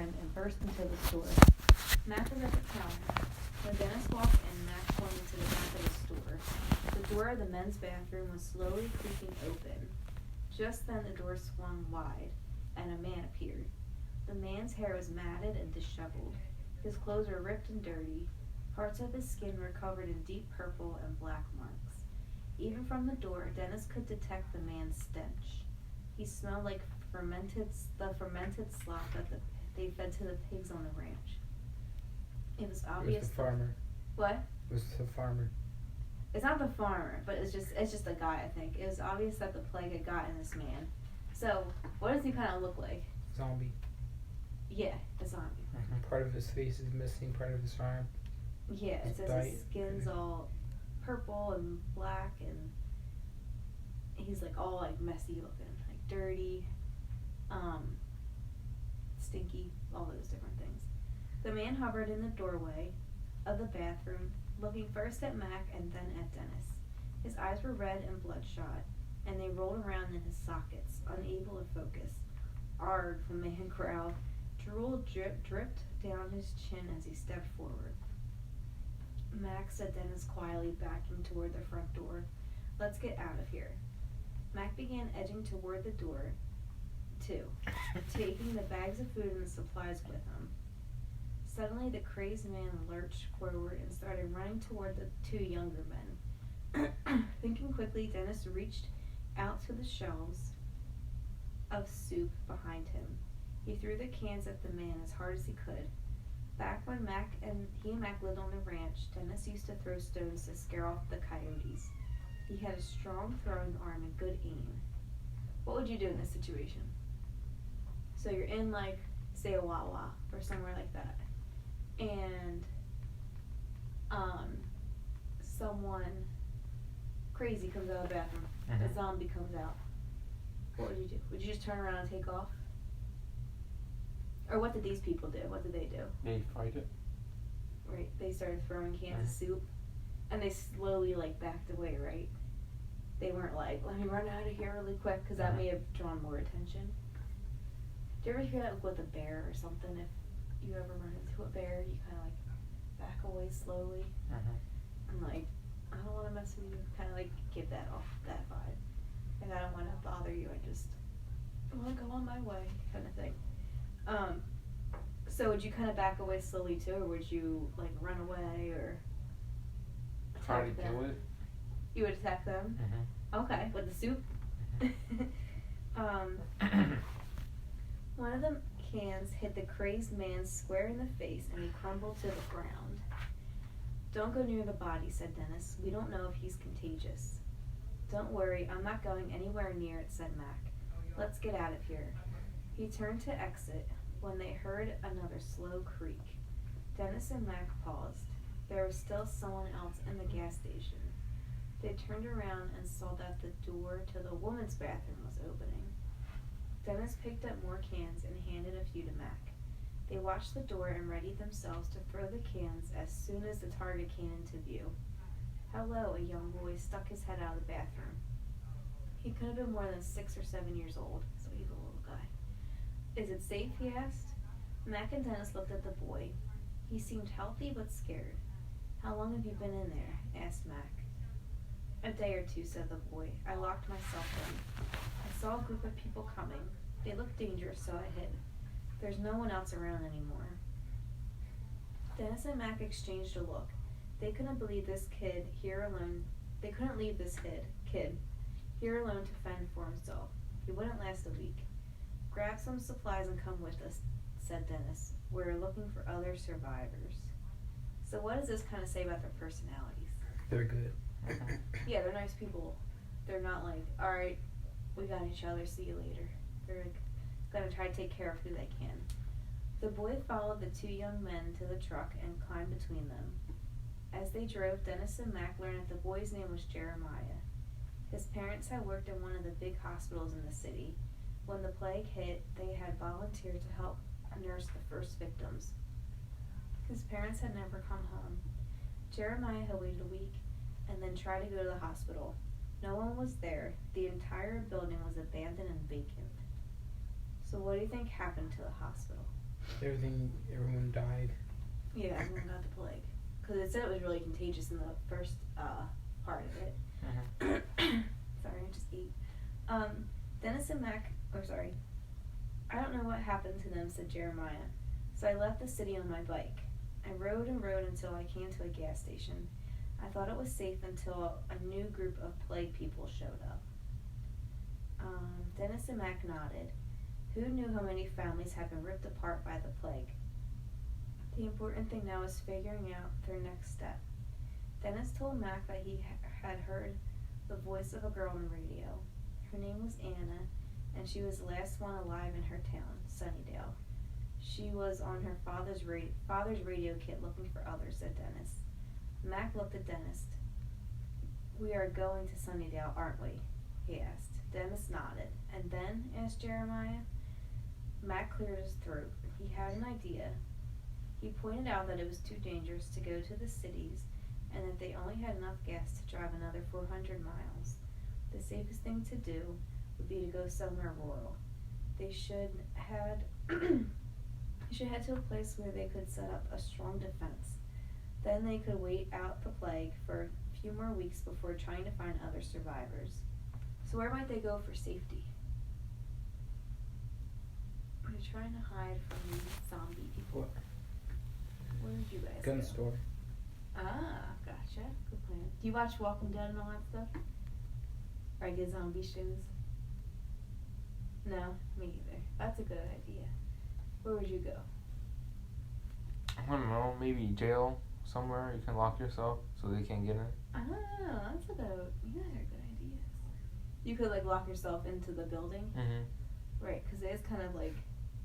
friend and burst into the store. Mac was at the counter. When Dennis walked in, Mac pointed to the back of the store. The door of the men's bathroom was slowly creaking open. Just then the door swung wide, and a man appeared. The man's hair was matted and disheveled. His clothes were ripped and dirty. Parts of his skin were covered in deep purple and black marks. Even from the door, Dennis could detect the man's stench. He smelled like the fermented slop that they fed to the pigs on the ranch. It was obvious. It was the farmer. What? It was the farmer. It's not the farmer, but it's just a guy, I think. It was obvious that the plague had gotten this man. So, what does he kind of look like? Zombie. Yeah, a zombie. Part of his face is missing, part of his arm. Yeah, it says his skin's all purple and black, and he's like all like messy looking, like dirty, stinky, all those different things. The man hovered in the doorway of the bathroom, looking first at Mac and then at Dennis. His eyes were red and bloodshot, and they rolled around in his sockets, unable to focus. Arg, the man growled. Drool dripped down his chin as he stepped forward. Mac said Dennis quietly, backing toward the front door. Let's get out of here. Mac began edging toward the door, too, taking the bags of food and the supplies with him. Suddenly, the crazed man lurched forward and started running toward the two younger men. Thinking quickly, Dennis reached out to the shelves of soup behind him. He threw the cans at the man as hard as he could. Back when he and Mac lived on the ranch, Dennis used to throw stones to scare off the coyotes. He had a strong throwing arm and good aim. What would you do in this situation? So you're in, like, say a Wawa or somewhere like that, and someone crazy comes out of the bathroom. A zombie comes out. What would you do? Would you just turn around and take off? Or what did these people do? What did they do? They fight it. Right, they started throwing cans of soup, and they slowly, like, backed away, right? They weren't like, let me run out of here really quick, because that may have drawn more attention. Do you ever hear that with a bear or something? If you ever run into a bear, you kind of, like, back away slowly. I'm like, I don't want to mess with you. Kind of, like, give that off, that vibe. Like, I don't want to bother you. I want to go on my way, kind of thing. So would you kind of back away slowly too, or would you like run away or Try to attack them? kill it. You would attack them? Okay, with the soup? One of the cans hit the crazed man square in the face and he crumbled to the ground. Don't go near the body, said Dennis. We don't know if he's contagious. Don't worry, I'm not going anywhere near it, said Mac. Let's get out of here. He turned to exit when they heard another slow creak. Dennis and Mac paused. There was still someone else in the gas station. They turned around and saw that the door to the woman's bathroom was opening. Dennis picked up more cans and handed a few to Mac. They watched the door and readied themselves to throw the cans as soon as the target came into view. Hello, a young boy stuck his head out of the bathroom. He could have been more than 6 or 7 years old, so he's a little guy. Is it safe? He asked. Mac and Dennis looked at the boy. He seemed healthy but scared. How long have you been in there? Asked Mac. A day or two, said the boy. I locked myself in. I saw a group of people coming. They looked dangerous, so I hid. There's no one else around anymore. Dennis and Mac exchanged a look. They couldn't believe this kid here alone. They couldn't leave this kid here alone to fend for himself. He wouldn't last a week. Grab some supplies and come with us, said Dennis. We're looking for other survivors. So what does this kind of say about their personalities? They're good. Yeah, they're nice people. They're not like, all right, we got each other, see you later. They're like, gonna try to take care of who they can. The boy followed the two young men to the truck and climbed between them. As they drove, Dennis and Mac learned that the boy's name was Jeremiah. His parents had worked in one of the big hospitals in the city. When the plague hit, they had volunteered to help nurse the first victims. His parents had never come home. Jeremiah had waited a week and then tried to go to the hospital. No one was there. The entire building was abandoned and vacant. So what do you think happened to the hospital? Everyone died. Yeah, everyone got the plague. Because it said it was really contagious in the first part of it. Sorry, I just ate. Dennis and Mac, I don't know what happened to them, said Jeremiah. So I left the city on my bike. I rode and rode until I came to a gas station. I thought it was safe until a new group of plague people showed up. Dennis and Mac nodded. Who knew how many families had been ripped apart by the plague? The important thing now is figuring out their next step. Dennis told Mac that he had heard the voice of a girl on the radio. Her name was Anna, and she was the last one alive in her town, Sunnydale. She was on her father's radio kit looking for others, said Dennis. Mac looked at Dennis. We are going to Sunnydale, aren't we? He asked. Dennis nodded. And then? Asked Jeremiah. Mac cleared his throat. He had an idea. He pointed out that it was too dangerous to go to the cities and that they only had enough gas to drive another 400 miles. The safest thing to do would be to go somewhere rural. They should head to a place where they could set up a strong defense. Then they could wait out the plague for a few more weeks before trying to find other survivors. So where might they go for safety? They're trying to hide from the zombie people. Where did you guys Gun go? store. Ah, gotcha. Good plan. Do you watch Walking Dead and all that stuff? Or I get zombie shows? No, me either. That's a good idea. Where would you go? I don't know, maybe jail somewhere you can lock yourself so they can't get in. Ah, that's a good. You guys are good ideas. You could like lock yourself into the building, right? Because it is kind of like.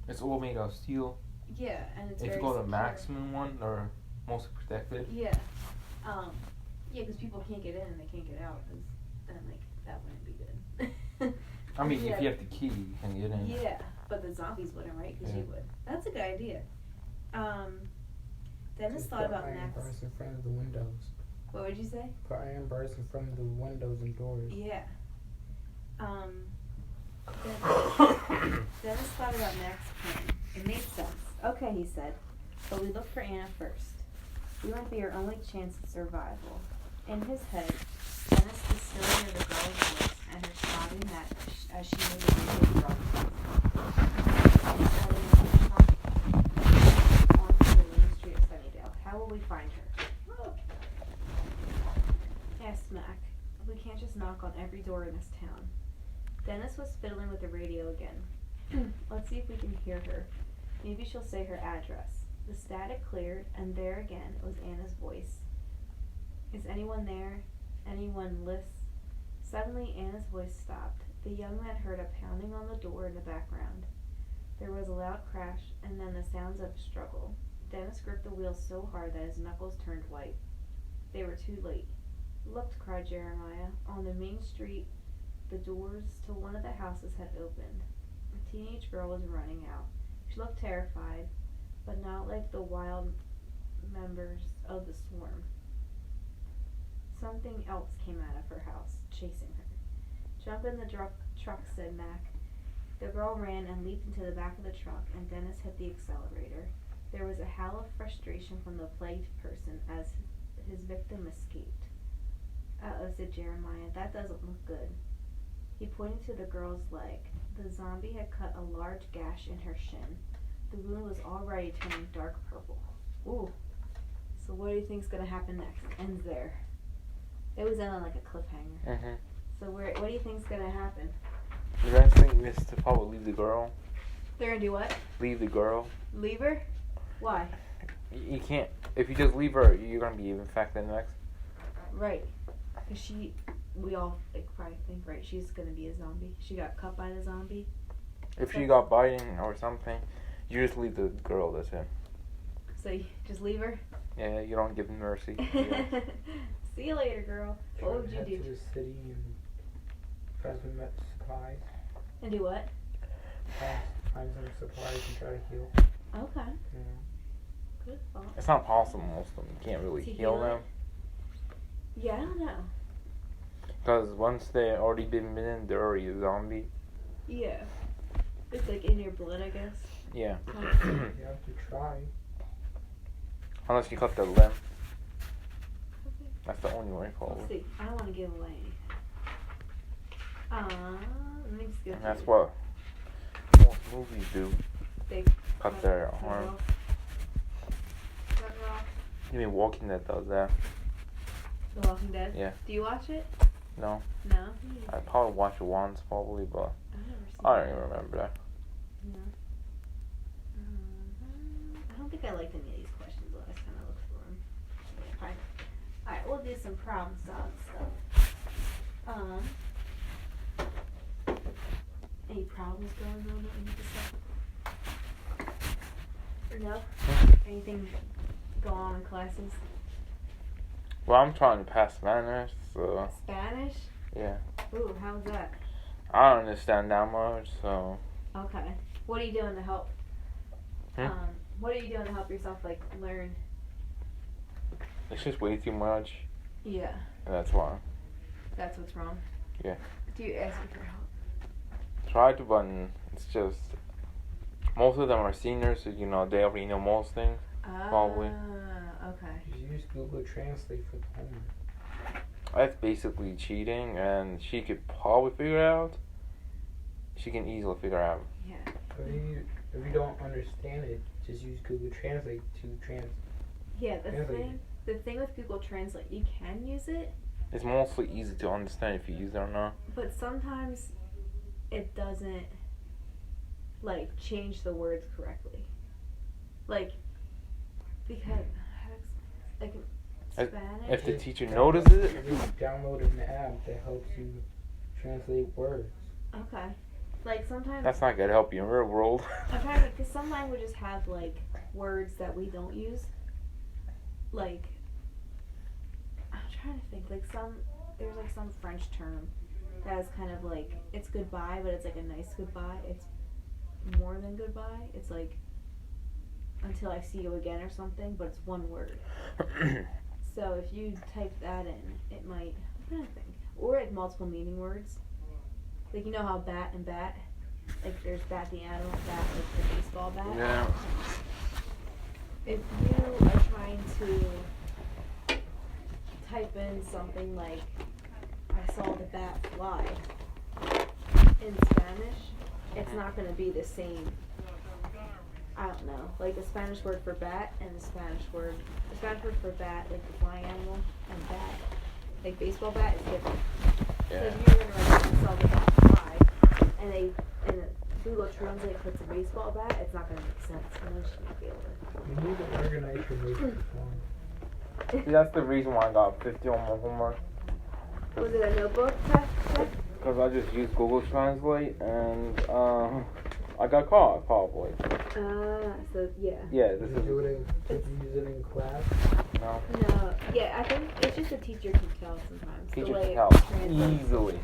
It's all made of steel. Yeah, and it's if very you go to secure. maximum one, they're mostly protected. Yeah, because people can't get in and they can't get out. Because then like that wouldn't be good. I mean, Yeah. if you have the key, you can get in. Yeah, but the zombies wouldn't, right? Because you would. That's a good idea. Dennis Just thought put about iron next. bars in front of the windows. What would you say? Put iron bars in front of the windows and doors. Yeah. Dennis thought about Mac's plan. It made sense. Okay, he said, but we look for Anna first. We might be our only chance at survival. In his head, Dennis was still near the girl's voice and her sobbing that as she made the radio broadcast. Onto the main street of Sunnydale. How will we find her? Asked Mac. We can't just knock on every door in this town. Dennis was fiddling with the radio again. Let's see if we can hear her. Maybe she'll say her address. The static cleared, and there again it was Anna's voice. Is anyone there? Anyone list? Suddenly Anna's voice stopped. The young man heard a pounding on the door in the background. There was a loud crash, and then the sounds of a struggle. Dennis gripped the wheel so hard that his knuckles turned white. They were too late. Look, cried Jeremiah. On the main street, the doors to one of the houses had opened. A teenage girl was running out. She looked terrified, but not like the wild members of the swarm. Something else came out of her house, chasing her. Jump in the truck, said Mac. The girl ran and leaped into the back of the truck, and Dennis hit the accelerator. There was a howl of frustration from the plagued person as his victim escaped. Uh-oh, said Jeremiah. That doesn't look good. He pointed to the girl's leg. The zombie had cut a large gash in her shin. The wound was already turning dark purple. Ooh. So what do you think's gonna happen next? Ends there. It was on like a cliffhanger. So what do you think's gonna happen? The best thing is to probably leave the girl. They're gonna do what? Leave the girl. Leave her? Why? You can't. If you just leave her, you're gonna be infected next. Right. Cause we all probably think, right, she's gonna be a zombie. She got cut by the zombie. If she got biting or something, you just leave the girl. That's it. So you just leave her? Yeah, you don't give mercy. Yeah. See you later, girl. What would you Head do? to the city and try to met supplies. And do what? Find some supplies and try to heal. Okay. Yeah. Good thought. It's not possible. Most of them you can't really To heal heal them. Yeah, I don't know. Because once they already been bitten, they're already a zombie. Yeah. It's like in your blood, I guess. Yeah. You have to try. Unless you cut the limb. That's the only way forward. Let's see. I don't want to give away anything. Let me just get And that's through what most movies do. They Cut their cut arm. off. Cut it off. You mean Walking Dead does that? The Walking Dead? Yeah. Do you watch it? No. No? I probably watched it once, probably, but I've never seen I don't it. even remember that. No. I don't think I liked any of these questions last time I looked for them. Yeah, fine. Alright, we'll do some problem solving stuff. Any problems going on that we need to solve? Or no? Anything going on in classes? Well, I'm trying to pass Spanish, so Spanish? yeah. Ooh, how's that? I don't understand that much, so. Okay. What are you doing to help? Hmm? What are you doing to help yourself, like, learn? It's just way too much, Yeah. and that's why. That's what's wrong? Yeah. Do you ask for help? Try to, but it's just most of them are seniors, so they already know most things. Probably. Okay. Just use Google Translate for the homework. That's basically cheating, and she could probably figure it out. She can easily figure out. Yeah. If you don't understand it, just use Google Translate to Yeah, Translate. the thing with Google Translate, you can use it, It's mostly easy to understand if you use it or not. but sometimes it doesn't, like, change the words correctly. Like, because, how to explain this? Like, in Spanish. If the teacher notices it, You download an app that helps you translate words. Okay. Like, sometimes. that's not gonna help you in real world. I'm trying to, because some languages have, like, words that we don't use. Like, I'm trying to think, like, there's, like, some French term that is kind of, like, it's goodbye, but it's, like, a nice goodbye. It's more than goodbye. It's, like, until I see you again or something, but it's one word. So if you type that in, it might, I'm trying to think. Or, like, multiple meaning words. Like, you know how bat and bat? Like, there's bat the animal, bat, like, the baseball bat. Yeah. If you are trying to type in something like, I saw the bat fly, in Spanish, it's not going to be the same. I don't know. Like, the Spanish word for bat and the Spanish word for bat, like the flying animal, and bat, like baseball bat, is different. So if you're going to write, I saw the bat fly, and Google Translate puts a baseball bat, it's not going to make sense. And then she might be able to. You need to organize your notebook form. See, that's the reason why I got 50 on my homework. Was it a notebook test? Because I just used Google Translate, and I got caught, probably. So yeah. Yeah, this Did you is. use it in class? No. No, yeah, I think it's just a teacher can tell sometimes. Teacher the way can it tell translates. easily.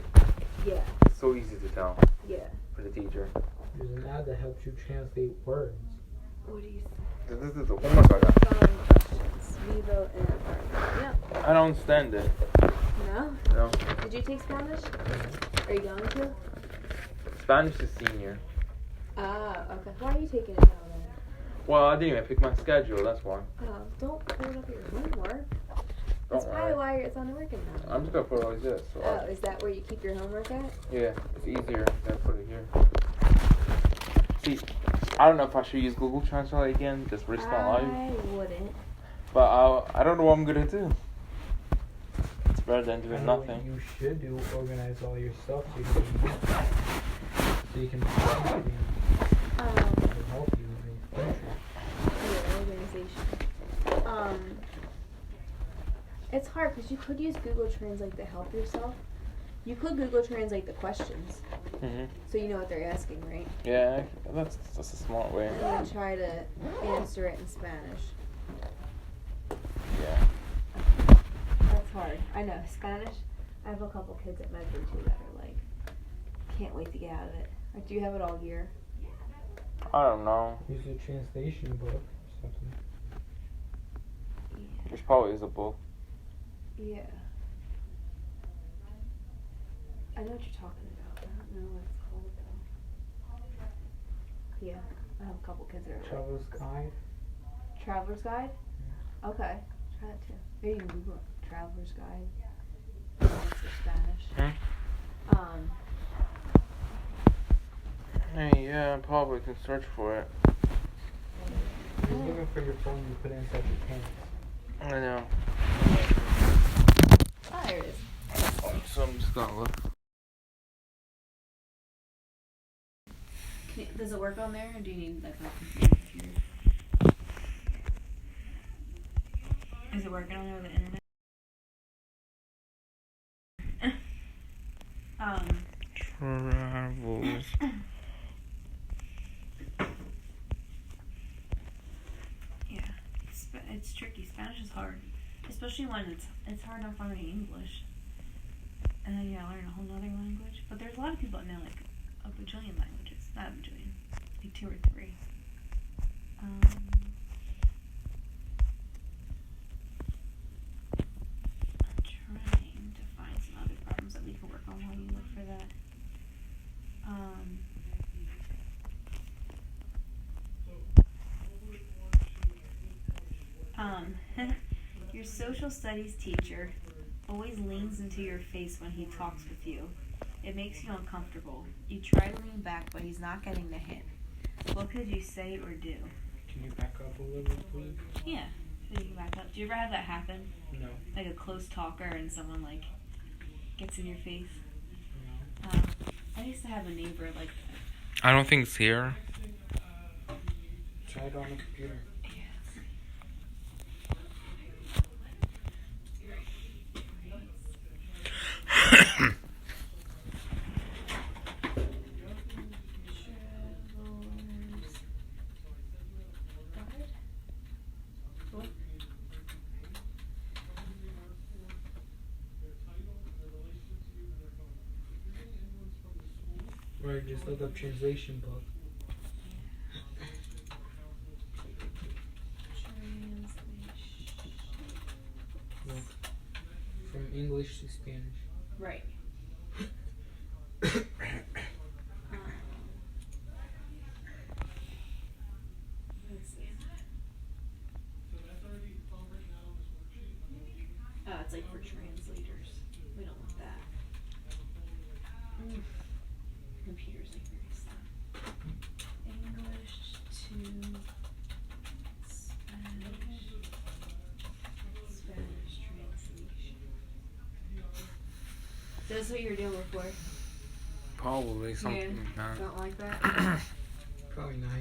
Yeah, So easy to tell yeah. for the teacher. There's an app that helps you translate words. What do you say? This is the homework I got. Following questions. Vivo and no. I don't understand it. No? No. Did you take Spanish? Are you going to? Spanish is senior. Ah, okay. Why are you taking it now then? Well, I didn't even pick my schedule, that's why. Oh, don't put it up your homework. That's Don't probably worry. why it's not working now. I'm just gonna put it like this. So Oh, is that where you keep your homework at? yeah, it's easier than put it here. See, I don't know if I should use Google Translate again, just risk my life. I wouldn't. But I don't know what I'm gonna do. It's better than doing I know nothing. What you should do, organize all your stuff so you can help you in the future. Yeah, organization. It's hard because you could use Google Translate to help yourself. You could Google Translate the questions, so you know what they're asking, right? Yeah, that's a smart way. And then try to answer it in Spanish. Yeah. That's hard. I know. Spanish, I have a couple kids at Medford too that are like, can't wait to get out of it. Like, do you have it all year? I don't know. Use a translation book or something. Yeah. There's probably is a book. Yeah. I know what you're talking about. I don't know what it's called though. Yeah. I have a couple kids that are Traveler's Guide. Traveler's Guide? Okay. Try that too. Maybe you can Google it. Traveler's Guide. That's for Spanish. Hey, yeah, probably can search for it. You're looking for your phone, you put it inside your pants. I know. Ah, there it is. So I'm just gonna look. Does it work on there, or do you need like a computer? Is it working on there with the internet? Travels. Yeah, it's tricky. Spanish is hard, especially when it's hard enough learning English, and then you gotta learn a whole other language. But there's a lot of people that know like a bajillion languages. Not a bajillion, like 2 or 3. I'm trying to find some other problems that we can work on while you look for that. Your social studies teacher always leans into your face when he talks with you. It makes you uncomfortable. You try to lean back, but he's not getting the hint. What could you say or do? Can you back up a little bit, please? Yeah, so you can back up. Do you ever have that happen? No. Like a close talker and someone like gets in your face? No. I used to have a neighbor like that. I don't think it's here. Try it on the computer. Or just look up translation book. Look. From English to Spanish. Right. Let's see. Oh, it's like for translators. We don't want that. Computer's like very slow. English to Spanish. Spanish translation. So that's what you were doing before? Probably something like that. Don't like that? Probably not.